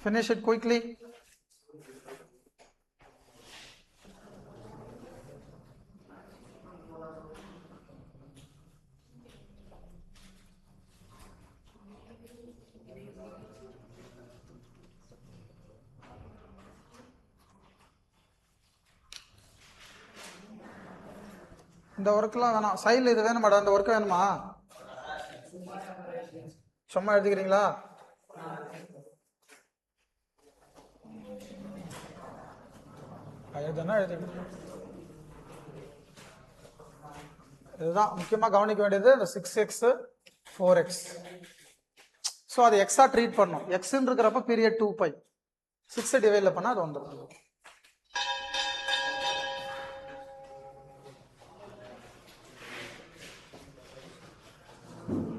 Finish it quickly. இந்த ஒர்க்லாம் வேணாம், சைடில் இது வேணும் மேடம், இந்த ஒர்க் வேணுமா? சும்மா எழுதிக்கிறீங்களா? எழுதுனா எழுதிக்கிறேன். இதுதான் முக்கியமாக கவனிக்க வேண்டியது, இந்த 6x 4x. ஸோ அது எக்ஸா ட்ரீட் பண்ணும். எக்ஸ்ன்னு இருக்கிறப்ப பீரியட் 2 பை, 6 டிவைட்ல பண்ணால் அது வந்துடும்.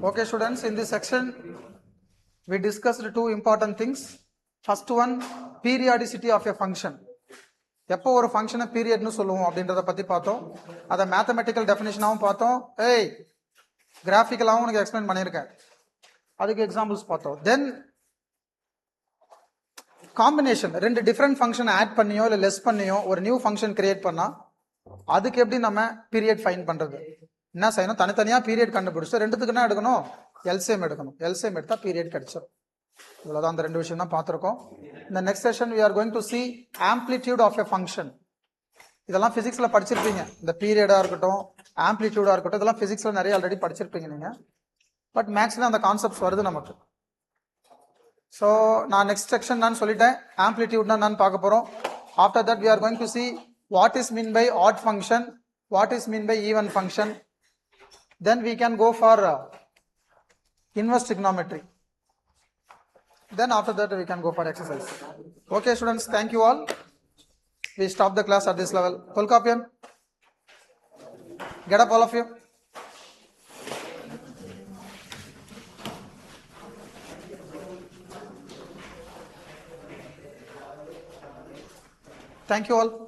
Okay students, in this section we discussed two important things. First one, periodicity of a function. எப்போ ஒரு ஃபங்க்ஷனை பீரியட்னு சொல்லுவோம் அப்படின்றத பற்றி பார்த்தோம். அதை மேத்தமெட்டிக்கல் டெஃபினிஷனாகவும் பார்த்தோம், கிராஃபிக்கலாகவும் உனக்கு எக்ஸ்பிளைன் பண்ணியிருக்கேன், அதுக்கு எக்ஸாம்பிள்ஸ் பார்த்தோம். தென் காம்பினேஷன், ரெண்டு டிஃப்ரெண்ட் ஃபங்க்ஷனை ஆட் பண்ணியோ இல்லை லெஸ் பண்ணியோ ஒரு நியூ ஃபங்க்ஷன் கிரியேட் பண்ணால் அதுக்கு எப்படி நம்ம பீரியட் ஃபைண்ட் பண்ணுறது, என்ன செய்யணும், தனித்தனியாக பீரியட் கண்டுபிடிச்சு ரெண்டுத்துக்கு என்ன எடுக்கணும், எல்சிஎம் எடுக்கணும். எல்சிஎம் எடுத்தால் பீரியட் கிடைச்சிடும். இவ்வளோதான், அந்த ரெண்டு விஷயம் தான் பார்த்துருக்கோம். இந்த next session we are going to see amplitude of a function. இதெல்லாம் ஃபிசிக்ஸில் படிச்சிருப்பீங்க, இந்த பீரியடாக இருக்கட்டும் ஆம்ப்ளிடியூடாக இருக்கட்டும், இதெல்லாம் ஃபிசிக்ஸில் நிறைய ஆல்ரெடி படிச்சிருப்பீங்க நீங்கள். பட் மேக்ஸில் அந்த கான்செப்ட்ஸ் வருது நமக்கு. ஸோ நான் நெக்ஸ்ட் செக்ஷன் நான் சொல்லிட்டேன், ஆம்ப்ளிடியூட்னா நான் பார்க்க போகிறோம். After that we are going to see what is mean by odd function, what is mean by even function, Then we can go for inverse trigonometry. Then after that we can go for exercise. Okay students, thank you all. We stop the class at this level. Tolkapian, get up all of you. Thank you all.